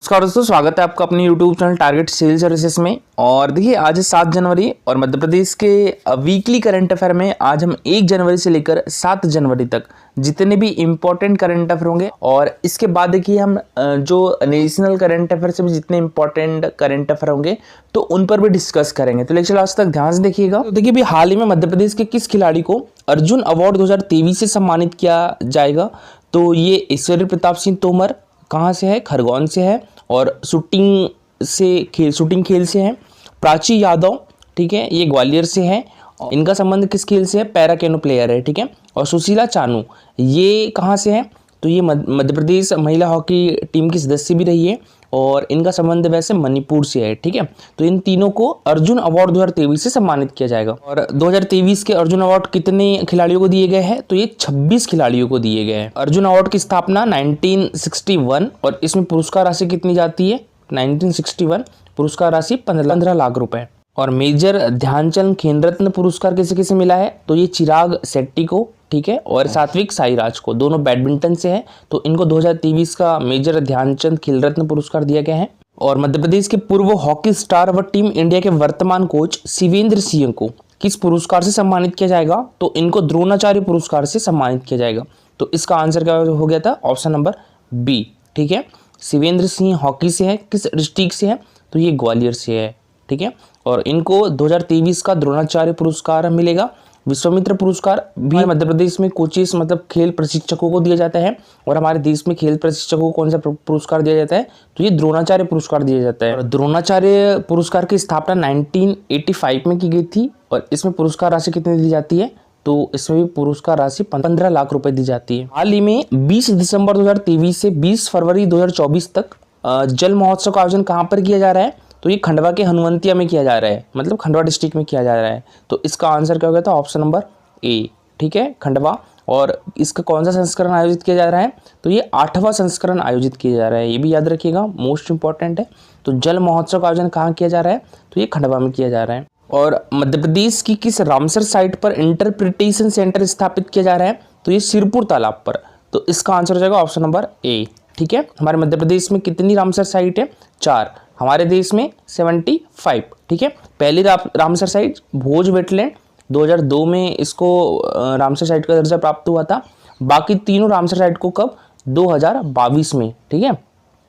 नमस्कार दोस्तों, स्वागत है आपका अपने YouTube channel target civil services में। और देखिए आज है 7 जनवरी और मध्य प्रदेश के वीकली करंट अफेयर में आज हम 1 जनवरी से लेकर 7 जनवरी तक जितने भी इम्पोर्टेंट करंट अफेयर होंगे और इसके बाद देखिए हम जो नेशनल करंट अफेयर से भी जितने इम्पोर्टेंट करंट अफेयर होंगे तो उन पर भी डिस्कस करेंगे। तो लेक्चर लास्ट तक ध्यान से देखिएगा। तो देखिए अभी हाल ही में मध्य प्रदेश के किस खिलाड़ी को अर्जुन अवार्ड 2023 से सम्मानित किया जाएगा? तो ये ईश्वरी प्रताप सिंह तोमर कहाँ से है? खरगोन से है और शूटिंग खेल से है। प्राची यादव, ठीक है, ये ग्वालियर से है। इनका संबंध किस खेल से है? पैरा कैनो प्लेयर है, ठीक है। और सुशीला चानू ये कहाँ से है? तो ये मध्य प्रदेश महिला हॉकी टीम की सदस्य भी रही है और इनका संबंध वैसे मणिपुर से है, ठीक है। तो इन तीनों को अर्जुन अवार्ड 2023 से सम्मानित किया जाएगा। और 2023 के अर्जुन अवार्ड कितने खिलाड़ियों को दिए गए हैं? तो ये 26 खिलाड़ियों को दिए गए हैं। अर्जुन अवार्ड की स्थापना 1961 और इसमें पुरस्कार राशि कितनी जाती है? 1961 पुरस्कार राशि 15 लाख रुपए। और मेजर ध्यानचंद खेल रत्न पुरस्कार किसे किसे मिला है? तो ये चिराग शेट्टी को, ठीक है, और सात्विक साईराज को, दोनों बैडमिंटन से हैं। तो इनको 2023 का मेजर ध्यानचंद खेल रत्न पुरस्कार दिया गया है। और मध्य प्रदेश के पूर्व हॉकी स्टार व टीम इंडिया के वर्तमान कोच शिवेंद्र सिंह को किस पुरस्कार से सम्मानित किया जाएगा? तो इनको द्रोणाचार्य पुरस्कार से सम्मानित किया जाएगा। तो इसका आंसर क्या हो गया था? ऑप्शन नंबर बी, ठीक है। शिवेंद्र सिंह हॉकी से है, किस डिस्ट्रिक्ट से है? तो ये ग्वालियर से है, ठीक है। और इनको 2023 का द्रोणाचार्य पुरस्कार मिलेगा। विश्वामित्र पुरस्कार भी मध्य प्रदेश में कोचेस मतलब खेल प्रशिक्षकों को दिया जाता है। और हमारे देश में खेल प्रशिक्षकों को कौन सा पुरस्कार दिया जाता है? तो ये द्रोणाचार्य पुरस्कार दिया जाता है। और द्रोणाचार्य पुरस्कार की स्थापना 1985 में की गई थी और इसमें पुरस्कार राशि कितनी दी जाती है? तो इसमें भी पुरस्कार राशि 15 लाख रुपए दी जाती है। हाल ही में 20 दिसंबर 2023 से 20 फरवरी 2024 तक जल महोत्सव का आयोजन कहाँ पर किया जा रहा है? तो ये खंडवा के हनुवंतिया में किया जा रहा है, मतलब खंडवा डिस्ट्रिक्ट में किया जा रहा है। तो इसका आंसर क्या हो गया था? ऑप्शन नंबर ए, ठीक है, खंडवा। और इसका कौन सा संस्करण आयोजित किया जा रहा है? तो ये 8वां संस्करण आयोजित किया जा रहा है, ये भी याद रखिएगा, मोस्ट इंपॉर्टेंट है। तो जल महोत्सव का आयोजन कहाँ किया जा रहा है? तो ये खंडवा में किया जा रहा है। और मध्य प्रदेश की किस रामसर साइट पर इंटरप्रिटेशन सेंटर स्थापित किया जा रहा है? तो ये सिरपुर तालाब पर। तो इसका आंसर हो जाएगा ऑप्शन नंबर ए, ठीक है। हमारे मध्य प्रदेश में कितनी रामसर साइट है? 4। हमारे देश में 75, ठीक है। पहली रामसर साइट भोज वेटलैंड 2002 में इसको रामसर साइट का दर्जा प्राप्त हुआ था। बाकी तीनों रामसर साइट को कब? 2022 में, ठीक है,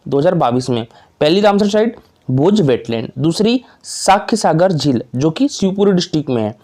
2022 में। पहली रामसर साइट भोज वेटलैंड, दूसरी साख्य सागर झील जो कि शिवपुरी डिस्ट्रिक्ट में है,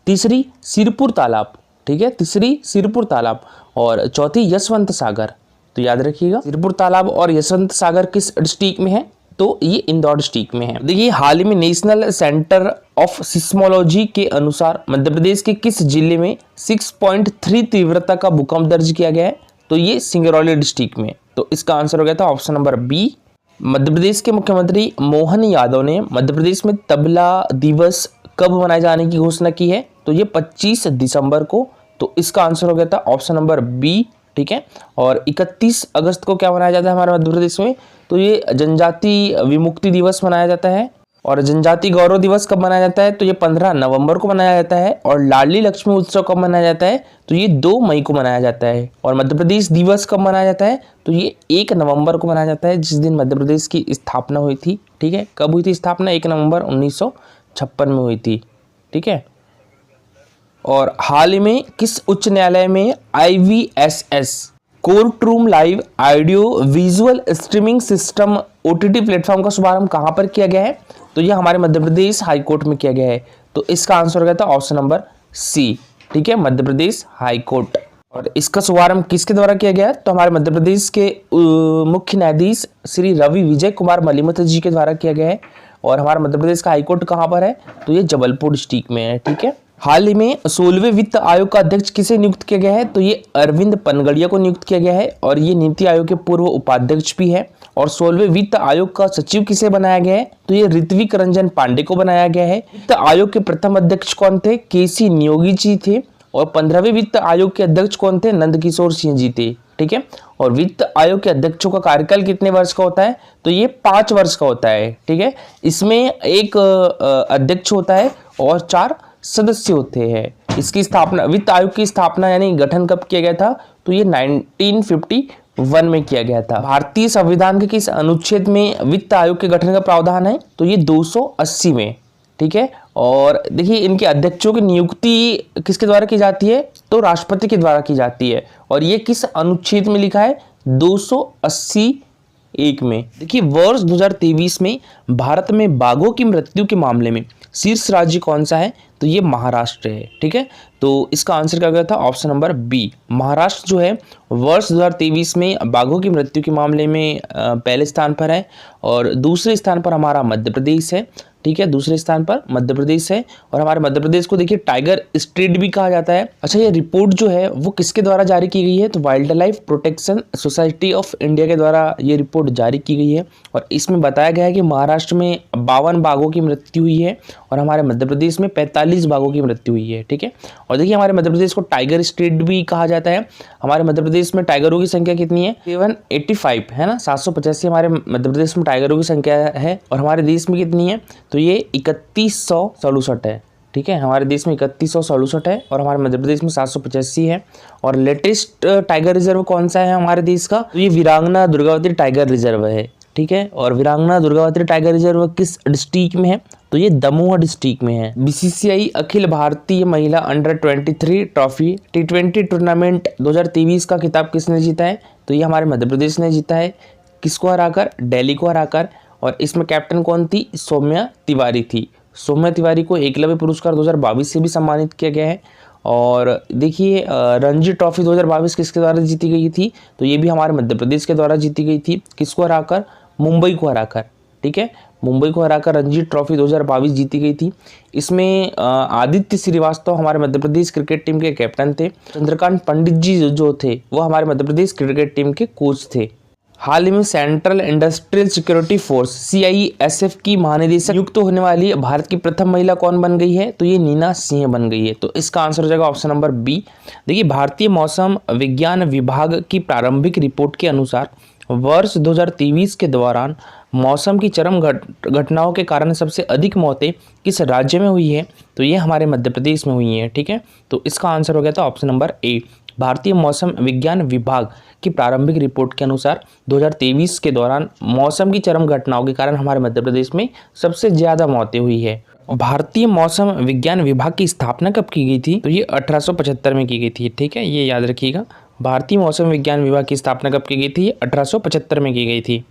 तीसरी सिरपुर तालाब, ठीक है, तीसरी सिरपुर तालाब, और चौथी यशवंत सागर। तो याद रखिएगा सिरपुर तालाब और यशवंत सागर किस डिस्ट्रिक्ट में है? तो ये इंदौर डिस्ट्रिक्ट में है। देखिए हाल ही में नेशनल सेंटर ऑफ सिस्मोलॉजी के अनुसार मध्य प्रदेश के किस जिले में 6.3 तीव्रता का भूकंप दर्ज किया गया है? तो ये सिंगरौली डिस्ट्रिक्ट में। तो इसका आंसर हो गया था option number B. Madhya Pradesh के मुख्यमंत्री मोहन यादव ने मध्य प्रदेश में तबला दिवस कब मनाए जाने की घोषणा की है? तो ये 25 दिसंबर को। तो इसका आंसर हो गया था ऑप्शन नंबर बी, ठीक है। और 31 अगस्त को क्या मनाया जाता है हमारे मध्य प्रदेश में? तो ये जनजाति विमुक्ति दिवस मनाया जाता है। और जनजाति गौरव दिवस कब मनाया जाता है? तो ये 15 नवंबर को मनाया जाता है। और लाडली लक्ष्मी उत्सव कब मनाया जाता है? तो ये 2 मई को मनाया जाता है। और मध्य प्रदेश दिवस कब मनाया जाता है? तो ये 1 नवंबर को मनाया जाता है, जिस दिन मध्य प्रदेश की स्थापना हुई थी, ठीक है। कब हुई थी स्थापना? 1 नवंबर 1956 में हुई थी, ठीक है। और हाल ही में किस उच्च न्यायालय में IVSS court room live audio visual streaming system OTT platform का शुभारंभ कहां पर किया गया है? तो यह हमारे मध्य प्रदेश हाई कोर्ट में किया गया है। तो इसका आंसर हो गया था ऑप्शन नंबर सी, ठीक है, मध्य प्रदेश हाई कोर्ट। और इसका शुभारंभ किसके द्वारा किया गया? तो हमारे मध्य प्रदेश के मुख्य न्यायाधीश श्री रवि विजय कुमार मलिमथ जी के द्वारा किया गया है। और हमारा मध्य प्रदेश का हाई कोर्ट कहां पर है? तो ये जबलपुर डिस्ट्रिक्ट में है, ठीक है। हाल ही में 16वें वित्त आयोग का अध्यक्ष किसे नियुक्त किया गया है? तो ये अरविंद पनगड़िया को नियुक्त किया गया है और ये नीति आयोग के पूर्व उपाध्यक्ष भी है। और 16वें वित्त आयोग का सचिव किसे बनाया गया है? तो ये ऋत्विक रंजन पांडे को बनाया गया है। वित्त आयोग के प्रथम अध्यक्ष कौन थे? KC नियोगी जी थे। और 15वें वित्त आयोग के अध्यक्ष कौन थे? नंदकिशोर सिंह जी थे, ठीक है। और वित्त आयोग के अध्यक्षों का कार्यकाल कितने वर्ष का होता है? तो ये 5 वर्ष का होता है, ठीक है। इसमें एक अध्यक्ष होता है और 4 सदस्य होते हैं। इसकी स्थापना, वित्त आयोग की स्थापना यानी गठन कब किया गया था? तो ये 1952 1991 में किया गया था। भारतीय संविधान के किस अनुच्छेद में वित्त आयोग के गठन का प्रावधान है? तो ये 280 में। ठीक है, और देखिए इनके अध्यक्षों की नियुक्ति किसके द्वारा की जाती है? तो राष्ट्रपति के द्वारा की जाती है। और ये किस अनुच्छेद में लिखा है? 280(1) में। देखिए वर्ष 2023 में भारत में बाघों की मृत्यु के मामले में शीर्ष राज्य कौन सा है? तो ये महाराष्ट्र है। ठीक है, तो इसका आंसर क्या गया था? ऑप्शन नंबर बी, महाराष्ट्र जो है वर्ष 2023 में बाघों की मृत्यु के मामले में पहले स्थान पर है। और दूसरे स्थान पर हमारा मध्य प्रदेश है। ठीक है, दूसरे स्थान पर मध्य प्रदेश है। और हमारे मध्य प्रदेश को देखिए टाइगर स्टेट भी कहा जाता है। अच्छा, ये रिपोर्ट जो है वो किसके द्वारा जारी की गई है? तो wild life protection society of India के द्वारा ये रिपोर्ट जारी की गई है। और इसमें बताया गया है कि महाराष्ट्र में 52 बाघों की मृत्यु हुई है और हमारे मध्य प्रदेश में 45 बाघों की मृत्यु हुई है। ठीक है, और देखिए हमारे मध्य प्रदेश को टाइगर स्टेट भी कहा जाता है। हमारे मध्य प्रदेश में टाइगरों की संख्या कितनी है? 785 है ना, 785 हमारे मध्य प्रदेश में टाइगरों की संख्या है। और हमारे देश में कितनी है? तो ये 3167 है। ठीक है, हमारे देश में 3167 है और हमारे मध्य प्रदेश में 785 है। और लेटेस्ट टाइगर रिजर्व कौन सा है हमारे देश का? तो ये वीरांगना दुर्गावती टाइगर रिजर्व है। ठीक है, और वीरांगना दुर्गावती टाइगर रिजर्व किस डिस्ट्रिक्ट में है? तो ये दमोह डिस्ट्रिक्ट में है। बीसीसीआई अखिल भारतीय महिला अंडर 23 ट्रॉफी T20 टूर्नामेंट 2023 का खिताब किसने जीता है? तो ये हमारे मध्य प्रदेश ने जीता है। किसको हराकर? दिल्ली को हराकर। और इसमें कैप्टन कौन थी? सौम्या तिवारी थी। सौम्या तिवारी को एकलव्य पुरस्कार 2022 से भी सम्मानित किया गया है। और देखिए रणजी ट्रॉफी 2022 किसके द्वारा जीती गई थी? तो ये भी हमारे मध्य प्रदेश के द्वारा जीती गई थी। किसको हराकर? मुंबई को हराकर। ठीक है, मुंबई को हराकर रणजी ट्रॉफी 2022 जीती गई थी। इसमें आदित्य श्रीवास्तव हमारे मध्य प्रदेश क्रिकेट टीम के कैप्टन थे। चंद्रकांत पंडित जी जो थे वो हमारे मध्य प्रदेश क्रिकेट टीम के कोच थे। हाल ही में central industrial security force CISF की महानिदेशक नियुक्त होने वाली भारत की प्रथम महिला कौन बन गई है? तो ये नीना सिंह बन गई है। तो इसका आंसर हो जाएगा ऑप्शन नंबर बी। देखिए भारतीय मौसम विज्ञान विभाग की प्रारंभिक रिपोर्ट के अनुसार वर्ष 2023 के दौरान मौसम की चरम घटनाओं के कारण सबसे अधिक मौतें किस राज्य में हुई है? तो ये हमारे मध्य प्रदेश में हुई हैं। ठीक है, तो इसका आंसर हो गया था ऑप्शन नंबर ए। भारतीय मौसम विज्ञान विभाग की प्रारंभिक रिपोर्ट के अनुसार 2023 के दौरान मौसम की चरम घटनाओं के कारण हमारे मध्य प्रदेश में सबसे ज़्यादा मौतें हुई है। भारतीय मौसम विज्ञान विभाग की स्थापना कब की गई थी? तो ये 1875 में की गई थी। ठीक है, ये याद रखिएगा। भारतीय मौसम विज्ञान विभाग की स्थापना कब की गई थी? 1875 में की गई थी।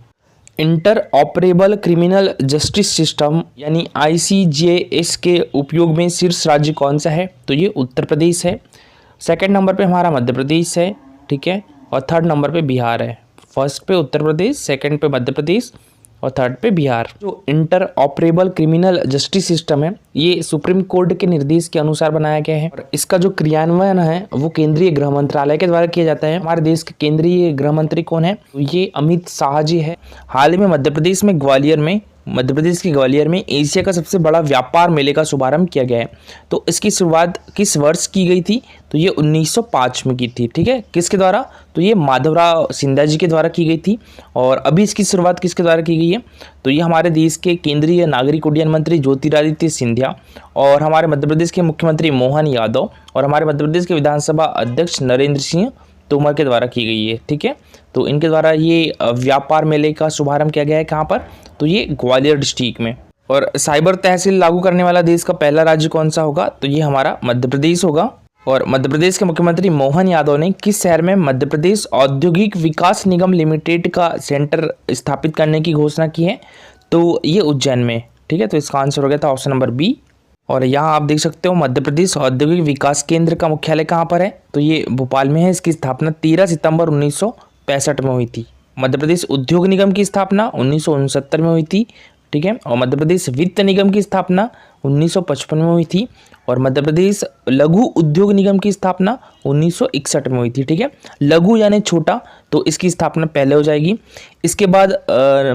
Inter operable criminal justice system यानी ICJS के उपयोग में शीर्ष राज्य कौन सा है? तो ये उत्तर प्रदेश है। सेकंड नंबर पे हमारा मध्य प्रदेश है। ठीक है, और थर्ड नंबर पे बिहार है। फर्स्ट पे उत्तर प्रदेश, सेकंड पे मध्य प्रदेश और थर्ड पे बिहार। जो inter operable criminal justice system है ये सुप्रीम कोर्ट के निर्देश के अनुसार बनाया गया है। और इसका जो क्रियान्वयन है वो केंद्रीय गृह मंत्रालय के द्वारा किया जाता है। हमारे देश के केंद्रीय गृह मंत्री कौन है? तो ये अमित शाह जी है। हाल ही में मध्य प्रदेश के ग्वालियर में एशिया का सबसे बड़ा व्यापार मेले का शुभारंभ किया गया है। तो इसकी शुरुआत किस वर्ष की गई थी? तो ये 1905 में की थी। ठीक है, किसके द्वारा? तो ये माधवराव सिंधिया जी के द्वारा की गई थी। और अभी इसकी शुरुआत किसके द्वारा की गई है? तो ये हमारे देश के केंद्रीय नागरिक उड्डयन मंत्री ज्योतिरादित्य सिंधिया और हमारे मध्य प्रदेश के मुख्यमंत्री मोहन यादव और हमारे मध्य प्रदेश के विधानसभा अध्यक्ष नरेंद्र सिंह तोमर के द्वारा की गई है। ठीक है, तो इनके द्वारा ये व्यापार मेले का शुभारंभ किया गया है। कहाँ पर? तो ये ग्वालियर डिस्ट्रिक्ट में। और साइबर तहसील लागू करने वाला देश का पहला राज्य कौन सा होगा? तो ये हमारा मध्य प्रदेश होगा। और मध्य प्रदेश के मुख्यमंत्री मोहन यादव ने किस शहर में मध्य प्रदेश औद्योगिक विकास निगम लिमिटेड का सेंटर स्थापित करने की घोषणा की है? तो ये उज्जैन में। ठीक है, तो इसका आंसर हो गया था ऑप्शन नंबर बी। और यहाँ आप देख सकते हो मध्य प्रदेश औद्योगिक विकास केंद्र का मुख्यालय कहाँ पर है? तो ये भोपाल में है। इसकी स्थापना 13 सितंबर 1965 में हुई थी। मध्य प्रदेश उद्योग निगम की स्थापना 1969 में हुई थी। ठीक है, और मध्य प्रदेश वित्त निगम की स्थापना 1955 में हुई थी। और मध्य प्रदेश लघु उद्योग निगम की स्थापना 1961 में हुई थी। ठीक है, लघु यानी छोटा, तो इसकी स्थापना पहले हो जाएगी। इसके बाद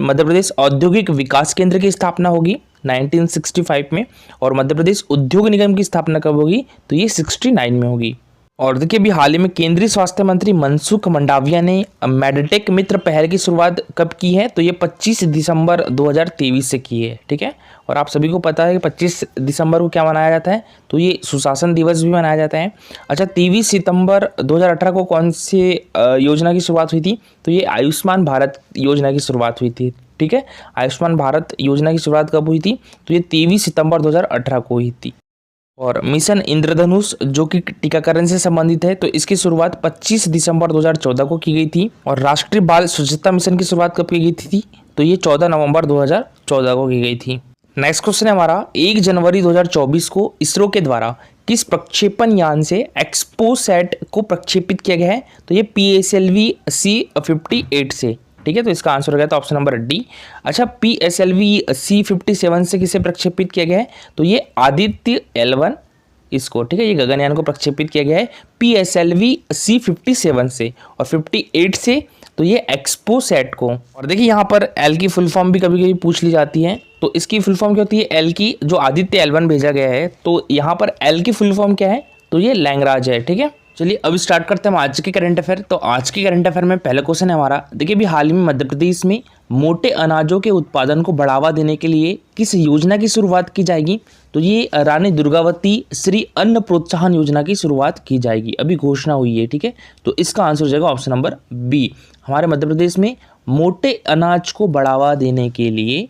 मध्य प्रदेश औद्योगिक विकास केंद्र की स्थापना होगी 1965 में। और मध्य प्रदेश उद्योग निगम की स्थापना कब होगी? तो ये 69 में होगी। और देखिए अभी हाल ही में केंद्रीय स्वास्थ्य मंत्री मनसुख मंडाविया ने मेडटेक मित्र पहल की शुरुआत कब की है, तो ये 25 दिसंबर 2023 से की है। ठीक है, और आप सभी को पता है कि 25 दिसंबर को क्या मनाया जाता है, तो ये सुशासन दिवस भी मनाया जाता है। अच्छा, 23 सितंबर 2018 को कौन से योजना की शुरुआत हुई थी, तो ये आयुष्मान भारत योजना की शुरुआत हुई थी। ठीक है, आयुष्मान भारत योजना की शुरुआत कब हुई थी, तो ये 23 सितंबर 2018 को हुई थी। और मिशन इंद्रधनुष जो कि टीकाकरण से संबंधित है, तो इसकी शुरुआत 25 दिसंबर 2014 को की गई थी। और राष्ट्रीय बाल स्वच्छता मिशन की शुरुआत कब की गई थी, तो ये 14 नवंबर 2014 को की गई थी। नेक्स्ट क्वेश्चन है हमारा, 1 जनवरी 2024 को इसरो के द्वारा किस प्रक्षेपण यान से एक्सपोसैट को प्रक्षेपित किया गया है, तो ये PSLV C58 से। ठीक है, तो इसका आंसर हो गया था ऑप्शन नंबर डी। अच्छा, PSLV C57 से किसे प्रक्षेपित किया गया है, तो ये आदित्य L1 इसको, ठीक है, ये गगनयान को प्रक्षेपित किया गया है PSLV C57 से। और 58 से तो ये एक्सपोसैट को। और देखिए यहाँ पर एल की फुल फॉर्म भी कभी कभी पूछ ली जाती है, तो इसकी फुल फॉर्म क्या होती है, एल की, जो आदित्य L1 भेजा गया है, तो यहाँ पर एल की फुल फॉर्म क्या है, तो ये लैंग्राज है। ठीक है, चलिए अब स्टार्ट करते हैं हम आज के करंट अफेयर। तो आज के करंट अफेयर में पहला क्वेश्चन है हमारा, देखिए अभी हाल ही में मध्य प्रदेश में मोटे अनाजों के उत्पादन को बढ़ावा देने के लिए किस योजना की शुरुआत की जाएगी, तो ये रानी दुर्गावती श्री अन्न प्रोत्साहन योजना की शुरुआत की जाएगी, अभी घोषणा हुई है। ठीक है, तो इसका आंसर हो जाएगा ऑप्शन नंबर बी। हमारे मध्य प्रदेश में मोटे अनाज को बढ़ावा देने के लिए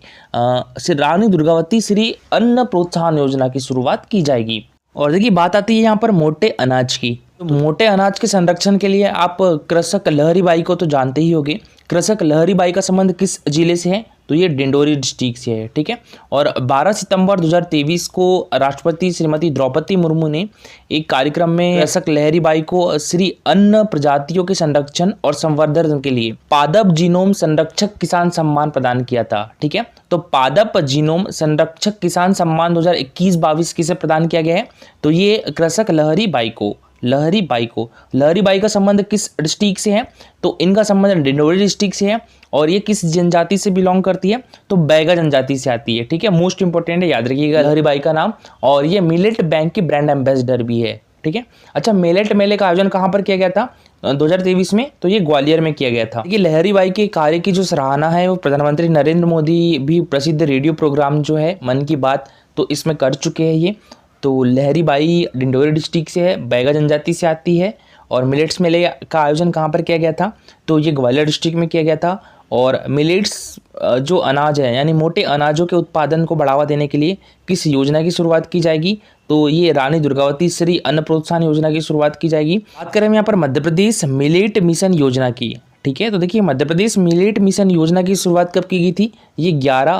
रानी दुर्गावती श्री अन्न प्रोत्साहन योजना की शुरुआत की जाएगी। और देखिए बात आती है यहाँ पर मोटे अनाज की, तो मोटे अनाज के संरक्षण के लिए आप कृषक लहरी बाई को तो जानते ही होंगे। कृषक लहरी बाई का संबंध किस जिले से है, तो ये डिंडोरी डिस्ट्रिक्ट से है। ठीक है, और 12 सितंबर 2023 को राष्ट्रपति श्रीमती द्रौपदी मुर्मू ने एक कार्यक्रम में कृषक लहरी बाई को श्री अन्न प्रजातियों के संरक्षण और संवर्धन के लिए पादप जीनोम संरक्षक किसान सम्मान प्रदान किया था। ठीक है, तो पादप जीनोम संरक्षक किसान सम्मान 2021-22 किसे प्रदान किया गया है, तो ये कृषक लहरी बाई को। लहरी बाई का संबंध किस डिस्ट्रिक्ट से है, तो इनका संबंध डिंडोरी डिस्ट्रिक्ट से है। और ये किस जनजाति से बिलोंग करती है, तो बैगा जनजाति से आती है। ठीक है, मोस्ट इंपॉर्टेंट है, याद रखिएगा लहरी बाई का नाम। और ये मिलेट बैंक की ब्रांड एम्बेसडर भी है। ठीक है, अच्छा, मिलेट मेले का आयोजन कहाँ पर किया गया था 2023 में, तो ये ग्वालियर में किया गया था। देखिए लहरी बाई के कार्य की जो सराहना है वो प्रधानमंत्री नरेंद्र मोदी भी प्रसिद्ध रेडियो प्रोग्राम जो है मन की बात, तो इसमें कर चुके हैं ये। तो लहरी बाई डिंडोरी डिस्ट्रिक्ट से है, बैगा जनजाति से आती है। और मिलेट्स मेले का आयोजन कहाँ पर किया गया था, तो ये ग्वालियर डिस्ट्रिक्ट में किया गया था। और मिलेट्स जो अनाज है यानी मोटे अनाजों के उत्पादन को बढ़ावा देने के लिए किस योजना की शुरुआत की जाएगी, तो ये रानी दुर्गावती श्री अन्न प्रोत्साहन योजना की शुरुआत की जाएगी। बात करें हम यहाँ पर मध्य प्रदेश मिलेट मिशन योजना की। ठीक है, तो देखिए मध्य प्रदेश मिलेट मिशन योजना की शुरुआत कब की गई थी, ये 11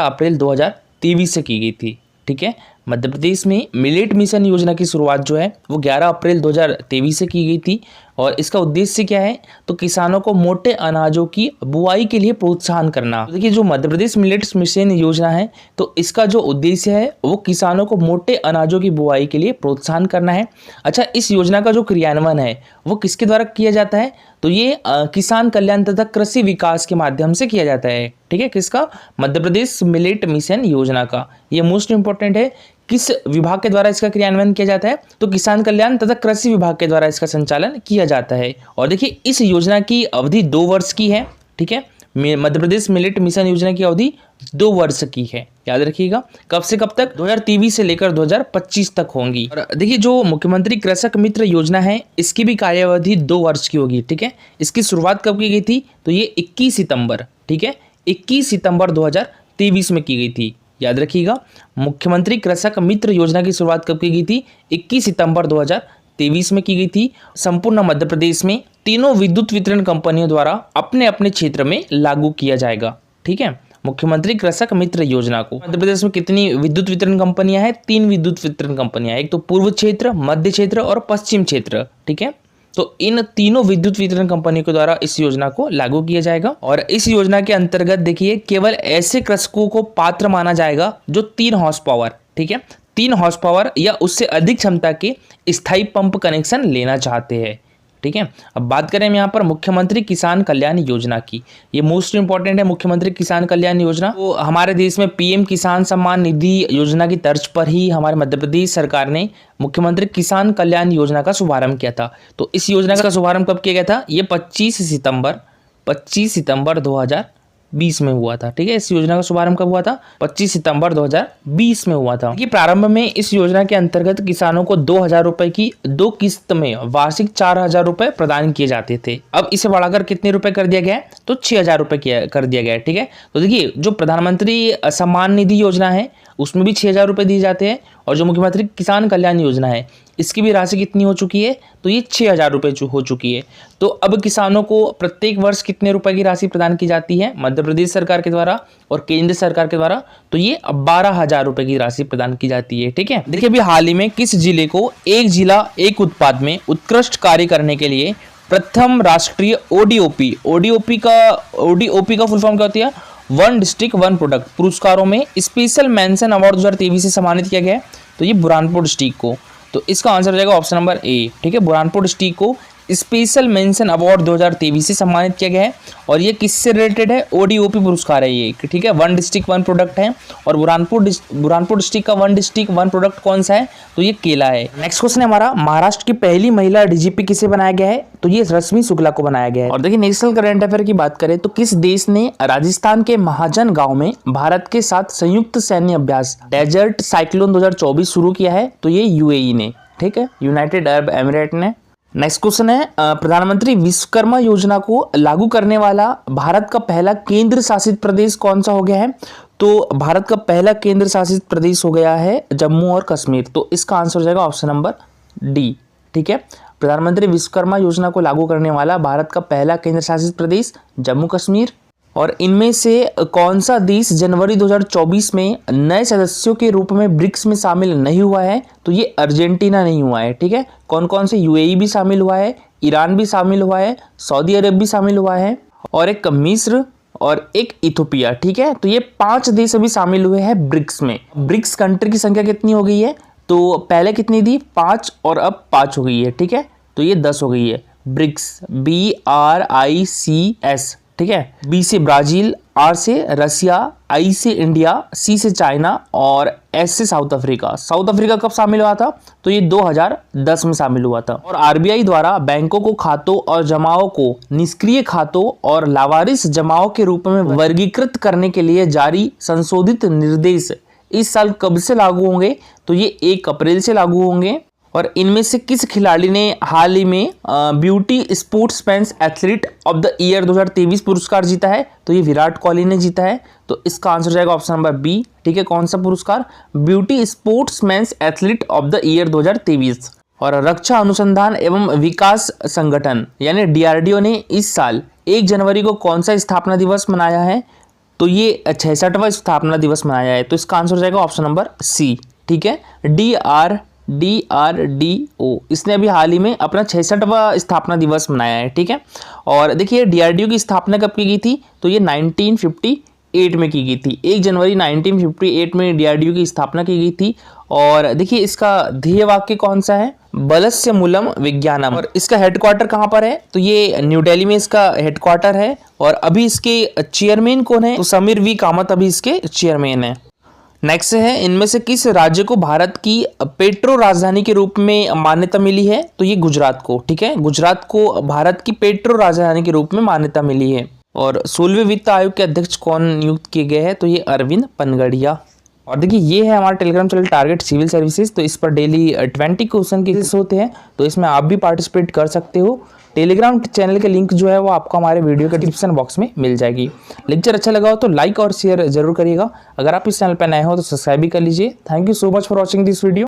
अप्रैल 2023 से की गई थी। ठीक है, मध्य प्रदेश में मिलेट मिशन योजना की शुरुआत जो है वो 11 अप्रैल 2023 से की गई थी। और इसका उद्देश्य क्या है, तो किसानों को मोटे अनाजों की बुआई के लिए प्रोत्साहन करना। तो देखिए जो मध्य प्रदेश मिलेट्स मिशन योजना है, तो इसका जो उद्देश्य है वो किसानों को मोटे अनाजों की बुआई के लिए प्रोत्साहन करना है। अच्छा, इस योजना का जो क्रियान्वयन है वो किसके द्वारा किया जाता है, तो ये किसान कल्याण तथा कृषि विकास के माध्यम से किया जाता है। ठीक है, किसका, मध्य प्रदेश मिलेट मिशन योजना का। ये मोस्ट इंपॉर्टेंट है, किस विभाग के द्वारा इसका क्रियान्वयन किया जाता है, तो किसान कल्याण तथा कृषि विभाग के द्वारा इसका संचालन किया जाता है। और देखिए इस योजना की अवधि 2 वर्ष की है। ठीक है, मध्य प्रदेश मिलेट मिशन योजना की अवधि 2 वर्ष की है, याद रखिएगा। कब से कब तक, 2023 से लेकर 2025 तक होंगी। और देखिए जो मुख्यमंत्री कृषक मित्र योजना है इसकी भी कार्यावधि 2 वर्ष की होगी। ठीक है, इसकी शुरुआत कब की गई थी, तो ये 21 सितंबर, ठीक है, 21 सितंबर 2023 में की गई थी, याद रखिएगा। मुख्यमंत्री कृषक मित्र योजना की शुरुआत कब की गई थी, 21 सितंबर 2023 में की गई थी। संपूर्ण मध्य प्रदेश में तीनों विद्युत वितरण कंपनियों द्वारा अपने अपने क्षेत्र में लागू किया जाएगा। ठीक है, मुख्यमंत्री कृषक मित्र योजना को मध्य प्रदेश में कितनी विद्युत वितरण कंपनियां हैं, 3 विद्युत वितरण कंपनियां, एक तो पूर्व क्षेत्र, मध्य क्षेत्र और पश्चिम क्षेत्र। ठीक है, तो इन तीनों विद्युत वितरण कंपनियों के द्वारा इस योजना को लागू किया जाएगा। और इस योजना के अंतर्गत देखिए केवल ऐसे कृषकों को पात्र माना जाएगा जो 3 हॉर्स पावर, ठीक है, 3 हॉर्स पावर या उससे अधिक क्षमता के स्थायी पंप कनेक्शन लेना चाहते हैं। ठीक है। अब बात करें हम यहाँ पर मुख्यमंत्री किसान कल्याण योजना की, ये मोस्ट इंपॉर्टेंट है मुख्यमंत्री किसान कल्याण योजना। तो हमारे देश में पीएम किसान सम्मान निधि योजना की तर्ज पर ही हमारे मध्य प्रदेश सरकार ने मुख्यमंत्री किसान कल्याण योजना का शुभारंभ किया था। तो इस योजना का शुभारंभ कब किया गया था? ये 25 सितंबर 2020 में हुआ था, ठीक है। इस योजना का शुभारंभ कब हुआ था? 25 सितंबर 2020 में हुआ था। कि प्रारंभ में इस योजना के अंतर्गत किसानों को 2,000 रुपए की 2 किस्त में वार्षिक 4,000 रुपए प्रदान किए जाते थे। अब इसे बढ़ाकर कितने रुपए कर दिया गया है? तो 6,000 रुपए कर दिया गया है, ठीक है। तो देखिए जो प्रधानमंत्री सम्मान निधि योजना है उसमें भी 6,000 रुपए दिए जाते हैं, और जो मुख्यमंत्री किसान कल्याण योजना है इसकी भी राशि कितनी हो चुकी है? तो ये 6,000 रुपए हो चुकी है। तो अब किसानों को प्रत्येक वर्ष कितने रुपए की राशि प्रदान की जाती है मध्य प्रदेश सरकार के द्वारा और केंद्र सरकार के द्वारा? तो ये 12,000 रुपए की राशि प्रदान की जाती है, ठीक है। देखिए अभी हाल ही में किस जिले को एक जिला एक उत्पाद में उत्कृष्ट कार्य करने के लिए प्रथम राष्ट्रीय ओडीओपी का फुल फॉर्म क्या होती है? वन डिस्ट्रिक्ट वन प्रोडक्ट पुरस्कारों में स्पेशल मेंशन अवार्ड 2023 से सम्मानित किया गया है? तो ये बुरहानपुर डिस्ट्रिक्ट को। तो इसका आंसर हो जाएगा ऑप्शन नंबर ए, ठीक है। बुरहानपुर डिस्ट्रिक्ट को स्पेशल मेंशन अवार्ड 2023 से सम्मानित किया गया है, और ये किससे रिलेटेड है? ओडीओपी पुरस्कार है ये, ठीक है। वन डिस्ट्रिक्ट वन प्रोडक्ट है, और बुरहानपुर डिस्ट्रिक्ट का वन डिस्ट्रिक्ट वन प्रोडक्ट कौन सा है? तो ये केला है। नेक्स्ट क्वेश्चन है हमारा, महाराष्ट्र की पहली महिला डीजीपी किसे बनाया गया है? तो ये रश्मि शुक्ला को बनाया गया है। और देखिए नेशनल करंट अफेयर की बात करें तो किस देश ने राजस्थान के महाजन गांव में भारत के साथ संयुक्त सैन्य अभ्यास डेजर्ट साइक्लोन 2024 शुरू किया है? तो ये यूएई ने, ठीक है, यूनाइटेड अरब एमिरेट ने। नेक्स्ट क्वेश्चन है, प्रधानमंत्री विश्वकर्मा योजना को लागू करने वाला भारत का पहला केंद्र शासित प्रदेश कौन सा हो गया है? तो भारत का पहला केंद्र शासित प्रदेश हो गया है जम्मू और कश्मीर। तो इसका आंसर हो जाएगा ऑप्शन नंबर डी, ठीक है। प्रधानमंत्री विश्वकर्मा योजना को लागू करने वाला भारत का पहला केंद्र शासित प्रदेश जम्मू कश्मीर। और इनमें से कौन सा देश जनवरी 2024 में नए सदस्यों के रूप में ब्रिक्स में शामिल नहीं हुआ है? तो ये अर्जेंटीना नहीं हुआ है, ठीक है। कौन कौन से? यूएई भी शामिल हुआ है, ईरान भी शामिल हुआ है, सऊदी अरब भी शामिल हुआ है, और एक मिस्र और एक इथोपिया, ठीक है। तो ये 5 देश अभी शामिल हुए हैं ब्रिक्स में। ब्रिक्स कंट्री की संख्या कितनी हो गई है? तो पहले कितनी थी? 5, और अब 5 हो गई है, ठीक है। तो ये 10 हो गई है ब्रिक्स, BRICS, ठीक है। बी से ब्राजील, आर से रसिया, आई से इंडिया, सी से चाइना, और एस से साउथ अफ्रीका। साउथ अफ्रीका कब शामिल हुआ था? तो ये 2010 में शामिल हुआ था। और आरबीआई द्वारा बैंकों को खातों और जमाओं को निष्क्रिय खातों और लावारिस जमाओं के रूप में वर्गीकृत करने के लिए जारी संशोधित निर्देश इस साल कब से लागू होंगे? तो ये 1 अप्रैल से लागू होंगे। और इनमें से किस खिलाड़ी ने हाल ही में beauty sportsman athlete of the year 2023 पुरस्कार जीता है? तो ये विराट कोहली ने जीता है। तो इसका आंसर हो जाएगा ऑप्शन नंबर बी, ठीक है। कौन सा पुरस्कार? Beauty sportsman athlete of the year 2023। और रक्षा अनुसंधान एवं विकास संगठन यानी DRDO ने इस साल 1 जनवरी को कौन सा स्थापना दिवस मनाया है? तो ये 66वां स्थापना दिवस मनाया है। तो इसका आंसर हो जाएगा ऑप्शन नंबर सी, ठीक है। DRDO इसने अभी हाल ही में अपना 66वां स्थापना दिवस मनाया है, ठीक है। और देखिए DRDO की स्थापना कब की गई थी? तो ये 1958 में की गई थी। 1 जनवरी 1958 में DRDO की स्थापना की गई थी। और देखिए इसका ध्येय वाक्य कौन सा है? बलस्य मूलम विज्ञानम। और इसका हेडक्वार्टर कहाँ पर है? तो ये न्यू दिल्ली में इसका हेडक्वार्टर है। और अभी इसके चेयरमैन कौन है? तो समीर वी कामत अभी इसके चेयरमैन है। नेक्स्ट है, इनमें से किस राज्य को भारत की पेट्रो राजधानी के रूप में मान्यता मिली है? तो ये गुजरात को, ठीक है। गुजरात को भारत की पेट्रो राजधानी के रूप में मान्यता मिली है। और 16वें वित्त आयोग के अध्यक्ष कौन नियुक्त किए गए हैं? तो ये अरविंद पनगड़िया। और देखिए ये है हमारा Telegram channel target civil services. तो इस पर डेली 20 क्वेश्चन केसेस होते हैं, तो इसमें आप भी पार्टिसिपेट कर सकते हो। टेलीग्राम चैनल के लिंक जो है वो आपको हमारे वीडियो के डिस्क्रिप्शन बॉक्स में मिल जाएगी। लेक्चर अच्छा लगा हो तो लाइक और शेयर जरूर करिएगा। अगर आप इस चैनल पर नए हो तो सब्सक्राइब भी कर लीजिए। Thank you so much for watching this video.